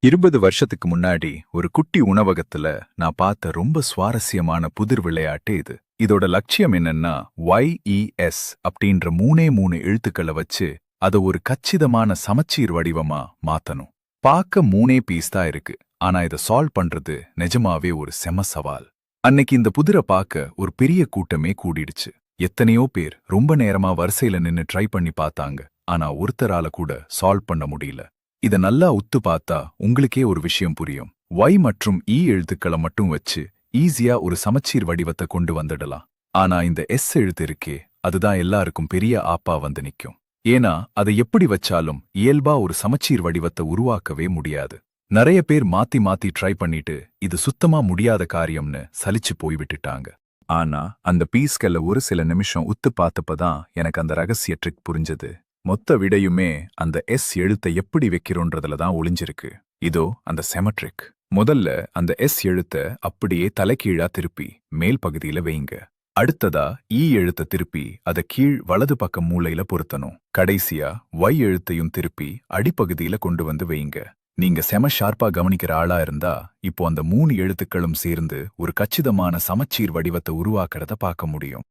20 வருஷத்துக்கு முன்னாடி ஒரு குட்டி உணவகத்துல நான் பார்த்த ரொம்ப சுவாரஸ்யமான புதிர் விளையாட்டு இது. இதோட லட்சியம் என்னன்னா YES அப்படின்ற மூணே எழுத்துக்களை வச்சு அத ஒரு கச்சிதமான சமச்சீர் வடிவமா மாத்தணும். பார்க்க மூணே பீஸ் தான் இருக்கு, ஆனா இத சால்வ் பண்றது நிஜமாவே ஒரு செம சவால். அன்னைக்கு இந்த புதிரை பார்க்க ஒரு பெரிய கூட்டமே கூடிடுச்சு. எத்தனையோ பேர் ரொம்ப நேரமா வரிசையில நின்னு ட்ரை பண்ணி பார்த்தாங்க, ஆனா ஒருத்தரால கூட சால்வ் பண்ண முடியல. இத நல்லா உத்து பார்த்தா உங்களுக்கே ஒரு விஷயம் புரியும். Y மற்றும் E எழுத்துக்களை மட்டும் வச்சு ஈஸியா ஒரு சமச்சீர் வடிவத்தை கொண்டு வந்துடலாம். ஆனா இந்த S எழுத்து இருக்கே, அதுதான் எல்லாருக்கும் பெரிய ஆப்பா வந்து நிக்கும். ஏன்னா அதை எப்படி வச்சாலும் இயல்பா ஒரு சமச்சீர் வடிவத்தை உருவாக்கவே முடியாது. நிறைய பேர் மாத்தி மாத்தி ட்ரை பண்ணிட்டு இது சுத்தமா முடியாத காரியம்னு சலிச்சு போய் விட்டுட்டாங்க. ஆனா அந்த பீஸ்கல்ல ஒரு சில நிமிஷம் உத்து பார்த்தப்பதான் எனக்கு அந்த ரகசிய ட்ரிக் புரிஞ்சது. மொத்த விடையுமே அந்த S எழுத்தை எப்படி வைக்கிறோன்றதுல தான் ஒளிஞ்சிருக்கு. இதோ அந்த செமட்ரிக். முதல்ல அந்த S எழுத்த அப்படியே தலைகீழா திருப்பி மேல் பகுதியில வைங்க. அடுத்ததா E எழுத்த திருப்பி அத கீழ் வலது பக்கம் மூலையில பொருத்தணும். கடைசியா Y எழுத்தையும் திருப்பி அடிப்பகுதியில கொண்டு வந்து வைங்க. நீங்க செம ஷார்ப்பா கவனிக்கிற ஆளா இருந்தா இப்போ அந்த 3 எழுத்துக்களும் சேர்ந்து ஒரு கச்சிதமான சமச்சீர் வடிவத்தை உருவாக்குறத பார்க்க முடியும்.